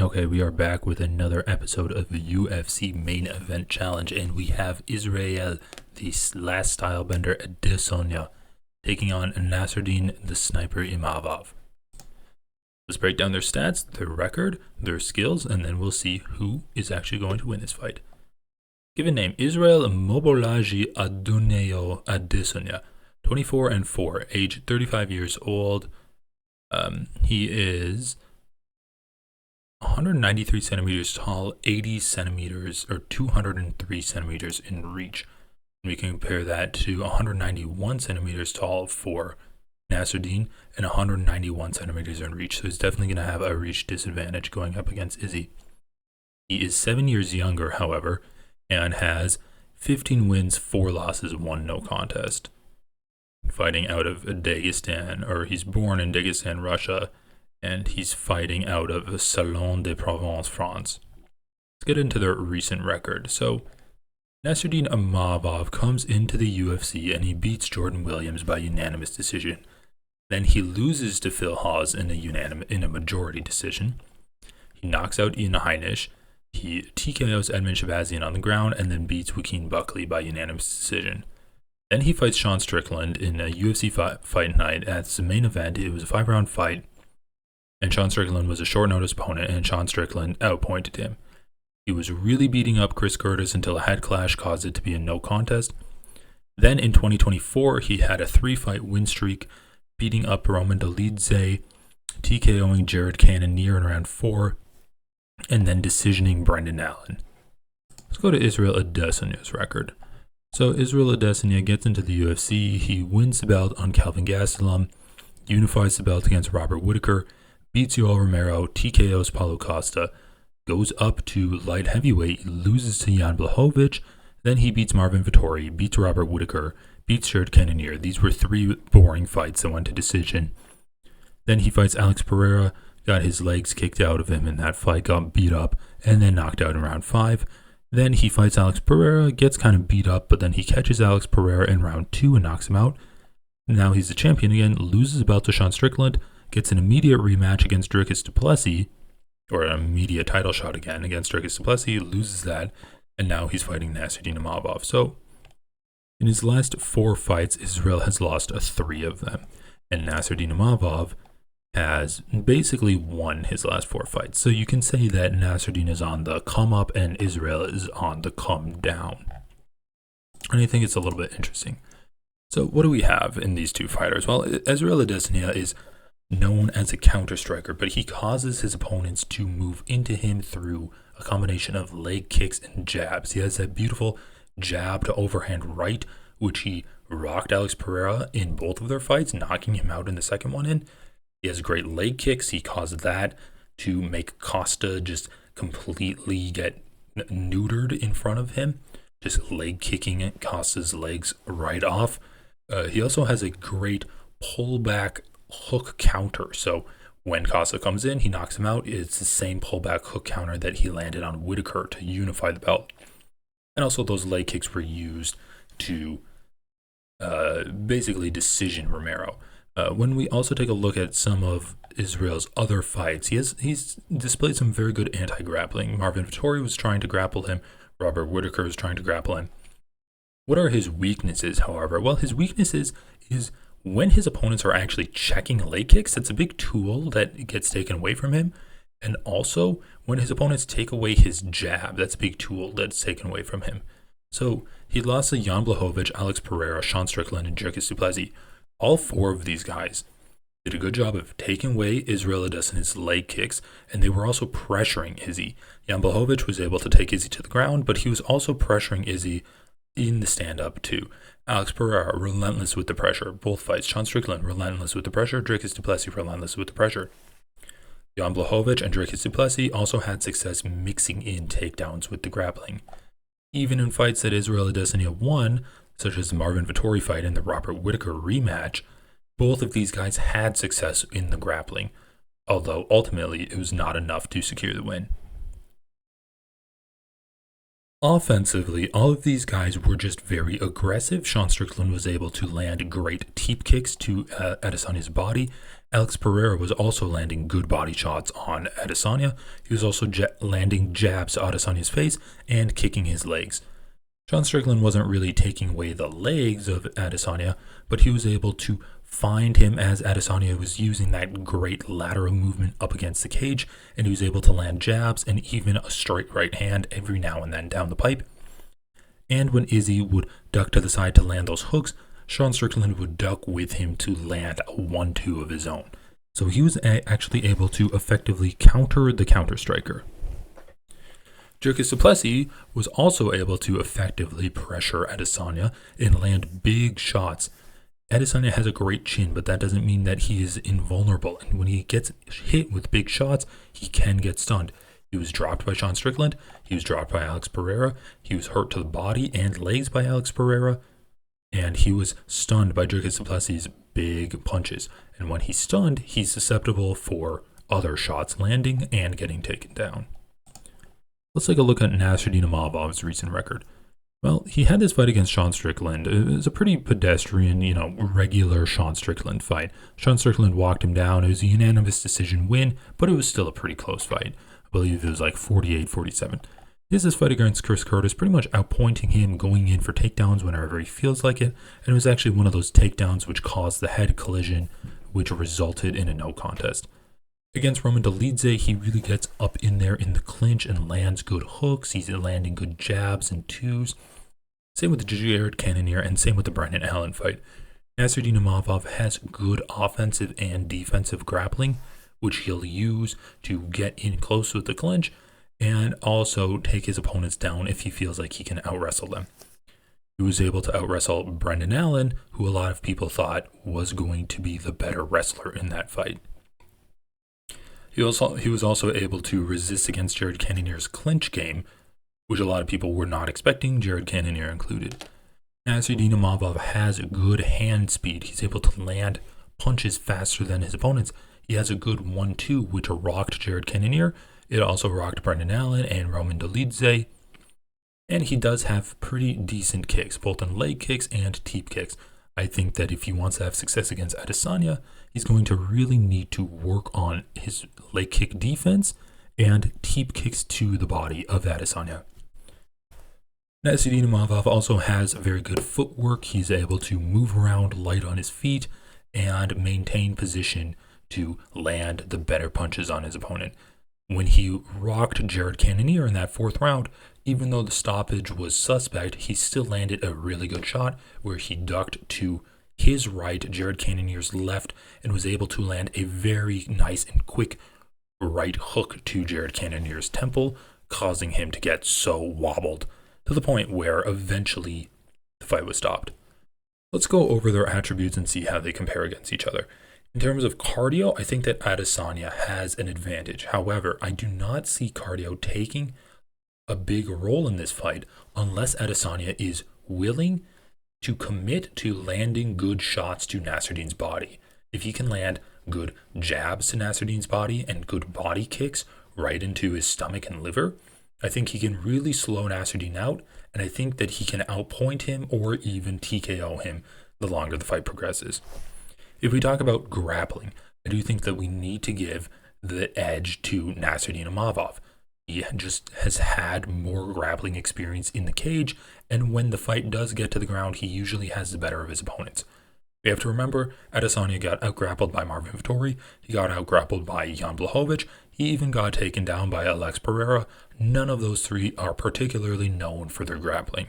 Okay, we are back with another episode of the UFC Main Event Challenge, and we have Israel, the last stylebender Adesanya, taking on Nassourdine, the sniper Imavov. Let's break down their stats, their record, their skills, and then we'll see who is actually going to win this fight. Given name, Israel Mobolaji Aduneo Adesanya, 24 and 4, age 35 years old. He is 193 centimeters tall, 80 centimeters or 203 centimeters in reach. We can compare that to 191 centimeters tall for Nassourdine and 191 centimeters in reach. So he's definitely going to have a reach disadvantage going up against Izzy. He is 7 years younger, however, and has 15 wins, 4 losses, 1 no contest. Fighting out of Dagestan, or he's born in Dagestan, Russia, and he's fighting out of Salon de Provence, France. Let's get into their recent record. So, Nassourdine Imavov comes into the UFC and he beats Jordan Williams by unanimous decision. Then he loses to Phil Hawes in a majority decision. He knocks out Ian Heinisch. He TKOs Edmund Shabazian on the ground and then beats Joaquin Buckley by unanimous decision. Then he fights Sean Strickland in a UFC fight night. At the main event, it was a 5-round fight. And Sean Strickland was a short notice opponent, and Sean Strickland outpointed him. He was really beating up Chris Curtis until a head clash caused it to be a no contest. Then in 2024, he had a 3-fight win streak, beating up Roman Dolidze, TKOing Jared Cannonier in round 4, and then decisioning Brendan Allen. Let's go to Israel Adesanya's record. So Israel Adesanya gets into the UFC. He wins the belt on Calvin Gastelum, unifies the belt against Robert Whittaker, beats Yoel Romero, TKOs Paulo Costa, goes up to light heavyweight, loses to Jan Blachowicz, then he beats Marvin Vettori, beats Robert Whittaker, beats Jared Cannonier. These were 3 boring fights that went to decision. Then he fights Alex Pereira, got his legs kicked out of him in that fight, got beat up, and then knocked out in round 5. Then he fights Alex Pereira, gets kind of beat up, but then he catches Alex Pereira in round 2 and knocks him out. Now he's the champion again, loses the belt to Sean Strickland, gets an immediate rematch against Dricus du Plessis, or an immediate title shot again against Dricus du Plessis, loses that, and now he's fighting Nassourdine Imavov. So, in his last 4 fights, Israel has lost 3 of them, and Nassourdine Imavov has basically won his last 4 fights. So you can say that Nassourdine is on the come up and Israel is on the come down. And I think it's a little bit interesting. So what do we have in these 2 fighters? Well, Israel Adesanya is known as a counter striker, but he causes his opponents to move into him through a combination of leg kicks and jabs. He has that beautiful jab to overhand right, which he rocked Alex Pereira in both of their fights, knocking him out in the second one in. He has great leg kicks. He caused that to make Costa just completely get neutered in front of him, just leg kicking Costa's legs right off. He also has a great pullback hook counter. So when Costa comes in, he knocks him out. It's the same pullback hook counter that he landed on Whittaker to unify the belt. And also those leg kicks were used to basically decision Romero. When we also take a look at some of Israel's other fights, he's displayed some very good anti-grappling. Marvin Vettori was trying to grapple him. Robert Whittaker was trying to grapple him. What are his weaknesses, however? Well, his weaknesses is when his opponents are actually checking leg kicks. That's a big tool that gets taken away from him. And also, when his opponents take away his jab, that's a big tool that's taken away from him. So, he lost to Jan Blachowicz, Alex Pereira, Sean Strickland, and Dricus du Plessis. All 4 of these guys did a good job of taking away Israel Adesanya's leg kicks, and they were also pressuring Izzy. Jan Blachowicz was able to take Izzy to the ground, but he was also pressuring Izzy in the stand-up too. Alex Pereira, relentless with the pressure. Both fights. Sean Strickland, relentless with the pressure. Dricus du Plessis, relentless with the pressure. Jan Blachowicz and Dricus du Plessis also had success mixing in takedowns with the grappling. Even in fights that Israel Adesanya won, such as the Marvin Vettori fight and the Robert Whittaker rematch, both of these guys had success in the grappling, although ultimately it was not enough to secure the win. Offensively, all of these guys were just very aggressive. Sean Strickland was able to land great teep kicks to Adesanya's body, Alex Pereira was also landing good body shots on Adesanya. He was also landing jabs to Adesanya's face and kicking his legs. Sean Strickland wasn't really taking away the legs of Adesanya, but he was able to find him as Adesanya was using that great lateral movement up against the cage, and he was able to land jabs and even a straight right hand every now and then down the pipe. And when Izzy would duck to the side to land those hooks, Sean Strickland would duck with him to land a 1-2 of his own. So he was actually able to effectively counter the counter striker. Dricus du Plessis was also able to effectively pressure Adesanya and land big shots. Adesanya has a great chin, but that doesn't mean that he is invulnerable. And when he gets hit with big shots, he can get stunned. He was dropped by Sean Strickland. He was dropped by Alex Pereira. He was hurt to the body and legs by Alex Pereira. And he was stunned by Dricus du Plessis' big punches. And when he's stunned, he's susceptible for other shots landing and getting taken down. Let's take a look at Nassourdine Imavov's recent record. Well, he had this fight against Sean Strickland. It was a pretty pedestrian, regular Sean Strickland fight. Sean Strickland walked him down. It was a unanimous decision win, but it was still a pretty close fight. I believe it was like 48-47. This fight against Chris Curtis, pretty much outpointing him, going in for takedowns whenever he feels like it, and it was actually one of those takedowns which caused the head collision, which resulted in a no contest. Against Roman Dolidze, he really gets up in there in the clinch and lands good hooks. He's landing good jabs and twos. Same with the Jared Cannonier and same with the Brendan Allen fight. Nassourdine Imavov has good offensive and defensive grappling, which he'll use to get in close with the clinch and also take his opponents down if he feels like he can out-wrestle them. He was able to out-wrestle Brendan Allen, who a lot of people thought was going to be the better wrestler in that fight. He was also able to resist against Jared Cannonier's clinch game, which a lot of people were not expecting, Jared Cannonier included. Nassourdine Imavov has good hand speed. He's able to land punches faster than his opponents. He has a good 1-2, which rocked Jared Cannonier. It also rocked Brendan Allen and Roman Dolidze. And he does have pretty decent kicks, both in leg kicks and teep kicks. I think that if he wants to have success against Adesanya, he's going to really need to work on his leg kick defense and teep kicks to the body of Adesanya. Nassourdine Imavov also has very good footwork. He's able to move around light on his feet and maintain position to land the better punches on his opponent. When he rocked Jared Cannonier in that fourth round, even though the stoppage was suspect, he still landed a really good shot where he ducked to his right, Jared Cannonier's left, and was able to land a very nice and quick right hook to Jared Cannonier's temple, causing him to get so wobbled to the point where eventually the fight was stopped. Let's go over their attributes and see how they compare against each other. In terms of cardio, I think that Adesanya has an advantage. However, I do not see cardio taking a big role in this fight unless Adesanya is willing to commit to landing good shots to Nasourdine's body. If he can land good jabs to Nasourdine's body and good body kicks right into his stomach and liver, I think he can really slow Nassourdine out, and I think that he can outpoint him or even TKO him the longer the fight progresses. If we talk about grappling, I do think that we need to give the edge to Nassourdine Imavov. He just has had more grappling experience in the cage, and when the fight does get to the ground, he usually has the better of his opponents. We have to remember, Adesanya got outgrappled by Marvin Vettori, he got outgrappled by Jan Blachowicz, he even got taken down by Alex Pereira. None of those three are particularly known for their grappling.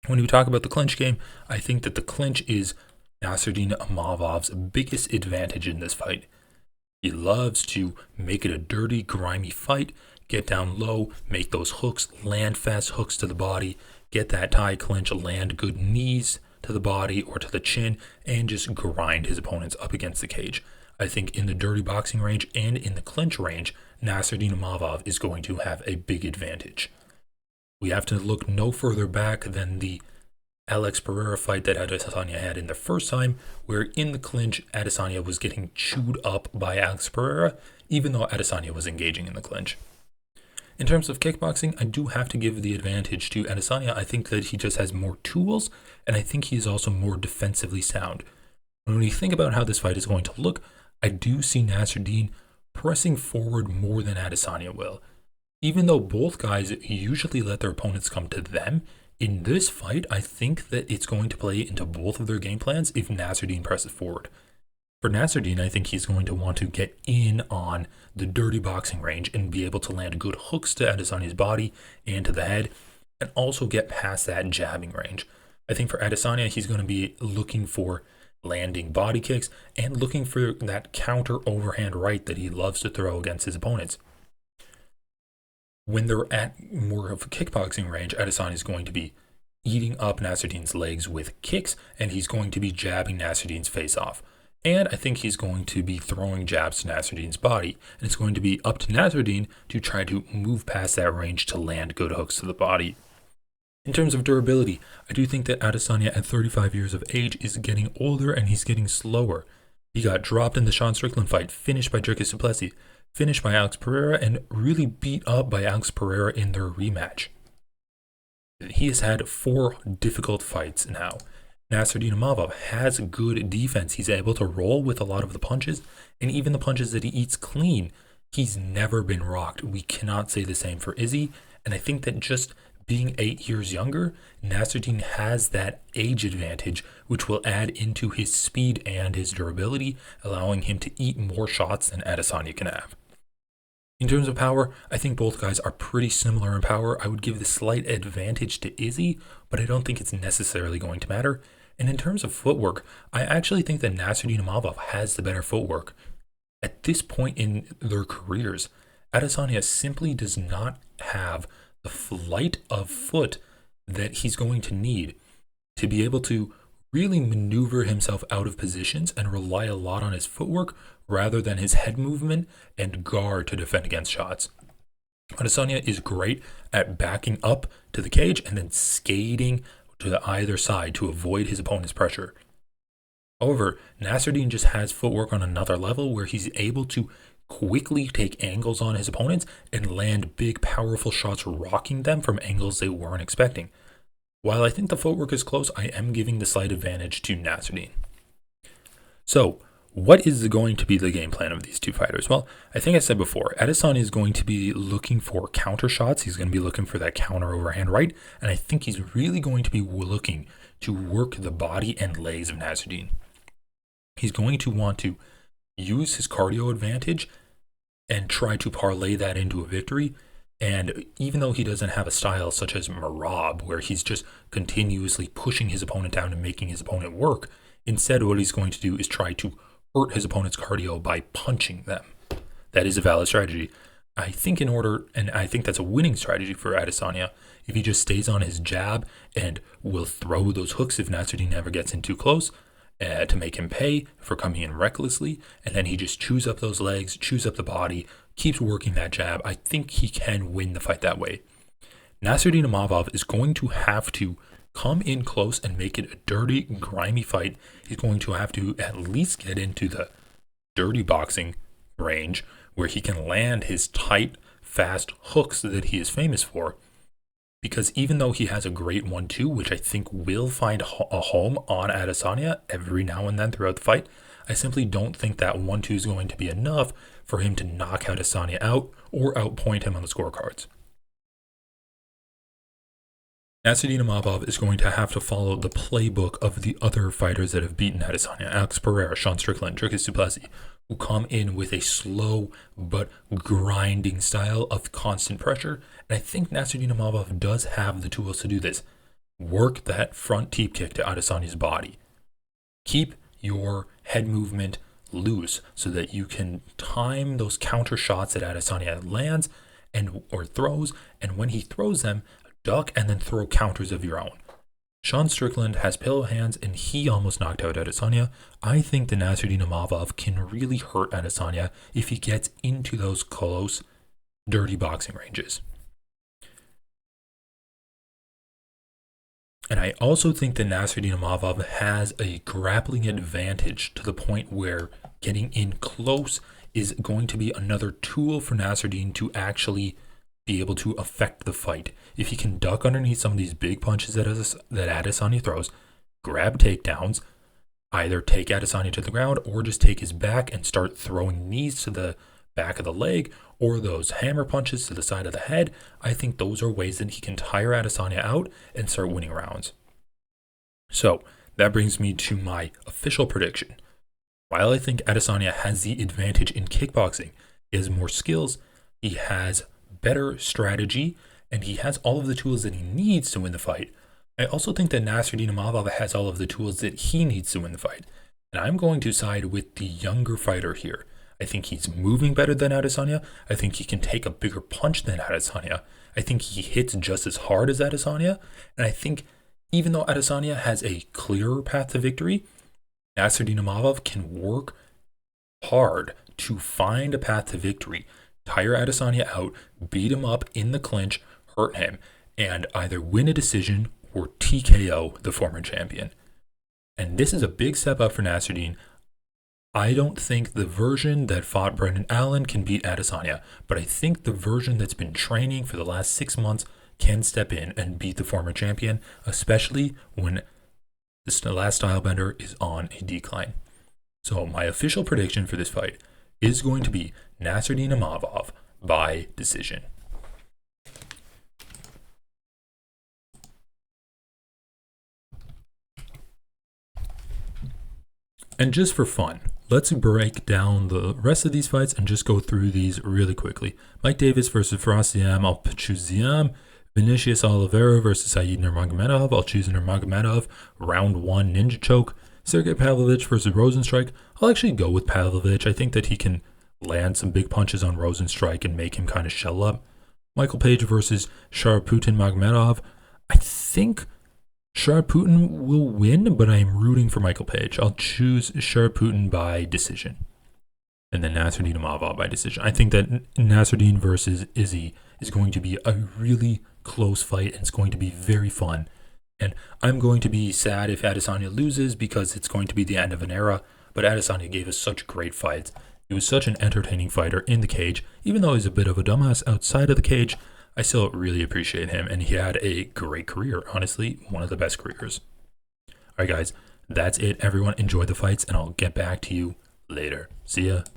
When we talk about the clinch game, I think that the clinch is Nassourdine Imavov's biggest advantage in this fight. He loves to make it a dirty, grimy fight, get down low, make those hooks, land fast hooks to the body, get that tie clinch, land good knees to the body or to the chin, and just grind his opponents up against the cage. I think in the dirty boxing range and in the clinch range, Nassourdine Imavov is going to have a big advantage. We have to look no further back than the Alex Pereira fight that Adesanya had in the first time, where in the clinch, Adesanya was getting chewed up by Alex Pereira, even though Adesanya was engaging in the clinch. In terms of kickboxing, I do have to give the advantage to Adesanya. I think that he just has more tools, and I think he is also more defensively sound. When we think about how this fight is going to look, I do see Nassourdine pressing forward more than Adesanya will. Even though both guys usually let their opponents come to them, in this fight, I think that it's going to play into both of their game plans if Nassourdine presses forward. For Nassourdine, I think he's going to want to get in on the dirty boxing range and be able to land good hooks to Adesanya's body and to the head, and also get past that jabbing range. I think for Adesanya, he's going to be looking for landing body kicks and looking for that counter overhand right that he loves to throw against his opponents. When they're at more of a kickboxing range, Adesanya is going to be eating up Nassourdine's legs with kicks, and he's going to be jabbing Nassourdine's face off. And I think he's going to be throwing jabs to Nassourdine's body, and it's going to be up to Nassourdine to try to move past that range to land good hooks to the body. In terms of durability, I do think that Adesanya at 35 years of age is getting older and he's getting slower. He got dropped in the Sean Strickland fight, finished by Dricus du Plessis, finished by Alex Pereira, and really beat up by Alex Pereira in their rematch. He has had 4 difficult fights now. Nassourdine Imavov has good defense. He's able to roll with a lot of the punches, and even the punches that he eats clean, he's never been rocked. We cannot say the same for Izzy, and I think that just being 8 years younger, Nassourdine has that age advantage, which will add into his speed and his durability, allowing him to eat more shots than Adesanya can have. In terms of power, I think both guys are pretty similar in power. I would give the slight advantage to Izzy, but I don't think it's necessarily going to matter. And in terms of footwork, I actually think that Nassourdine Imavov has the better footwork. At this point in their careers, Adesanya simply does not have the flight of foot that he's going to need to be able to really maneuver himself out of positions and rely a lot on his footwork rather than his head movement and guard to defend against shots. Adesanya is great at backing up to the cage and then skating to either side to avoid his opponent's pressure. However, Nassourdine just has footwork on another level where he's able to quickly take angles on his opponents and land big, powerful shots, rocking them from angles they weren't expecting. While I think the footwork is close, I am giving the slight advantage to Nassourdine. So, what is going to be the game plan of these two fighters? Well, I think I said before, Adesanya is going to be looking for counter shots. He's going to be looking for that counter overhand right, and I think he's really going to be looking to work the body and legs of Nassourdine. He's going to want to use his cardio advantage and try to parlay that into a victory. And even though he doesn't have a style such as Merab, where he's just continuously pushing his opponent down and making his opponent work, instead what he's going to do is try to hurt his opponent's cardio by punching them. That is a valid strategy. I think I think that's a winning strategy for Adesanya if he just stays on his jab and will throw those hooks if Nassourdine never gets in too close, to make him pay for coming in recklessly, and then he just chews up those legs, chews up the body, keeps working that jab. I think he can win the fight that way. Nassourdine Imavov is going to have to come in close and make it a dirty, grimy fight. He's going to have to at least get into the dirty boxing range where he can land his tight, fast hooks that he is famous for. Because even though he has a great 1-2, which I think will find a home on Adesanya every now and then throughout the fight, I simply don't think that 1-2 is going to be enough for him to knock Adesanya out or outpoint him on the scorecards. Nassourdine Imavov is going to have to follow the playbook of the other fighters that have beaten Adesanya, Alex Pereira, Sean Strickland, Dricus du Plessis, who come in with a slow but grinding style of constant pressure. And I think Nassourdine Imavov does have the tools to do this. Work that front teep kick to Adesanya's body. Keep your head movement loose so that you can time those counter shots that Adesanya lands or throws, and when he throws them, duck and then throw counters of your own. Sean Strickland has pillow hands and he almost knocked out Adesanya. I think that Nassourdine Imavov can really hurt Adesanya if he gets into those close, dirty boxing ranges. And I also think that Nassourdine Imavov has a grappling advantage to the point where getting in close is going to be another tool for Nassourdine to actually be able to affect the fight. If he can duck underneath some of these big punches that Adesanya throws, grab takedowns, either take Adesanya to the ground or just take his back and start throwing knees to the back of the leg or those hammer punches to the side of the head. I think those are ways that he can tire Adesanya out and start winning rounds. So that brings me to my official prediction. While I think Adesanya has the advantage in kickboxing, he has more skills, he has better strategy, and he has all of the tools that he needs to win the fight. I also think that Nassourdine Imavov has all of the tools that he needs to win the fight. And I'm going to side with the younger fighter here. I think he's moving better than Adesanya. I think he can take a bigger punch than Adesanya. I think he hits just as hard as Adesanya. And I think even though Adesanya has a clearer path to victory, Nassourdine Imavov can work hard to find a path to victory, tire Adesanya out, beat him up in the clinch, hurt him, and either win a decision or TKO the former champion. And this is a big step up for Nassourdine. I don't think the version that fought Brendan Allen can beat Adesanya, but I think the version that's been training for the last 6 months can step in and beat the former champion, especially when the last stylebender is on a decline. So my official prediction for this fight is going to be Nassourdine Imavov by decision. And just for fun, let's break down the rest of these fights and just go through these really quickly. Mike Davis versus Farasiam Alpachuziam. Vinicius Oliveira versus Said Nurmagomedov. I'll choose Nurmagomedov. Round 1 ninja choke. Sergey Pavlovich versus Rosenstrike. I'll actually go with Pavlovich. I think that he can land some big punches on Rosenstrike and make him kind of shell up. Michael Page versus Sharputin Magomedov. I think Sharputin will win, but I am rooting for Michael Page. I'll choose Sharputin by decision. And then Nassourdine Imavov by decision. I think that Nassourdine versus Izzy is going to be a really close fight, and it's going to be very fun. And I'm going to be sad if Adesanya loses because it's going to be the end of an era, but Adesanya gave us such great fights. He was such an entertaining fighter in the cage. Even though he's a bit of a dumbass outside of the cage, I still really appreciate him, and he had a great career. Honestly, one of the best careers. All right, guys, that's it. Everyone enjoy the fights, and I'll get back to you later. See ya.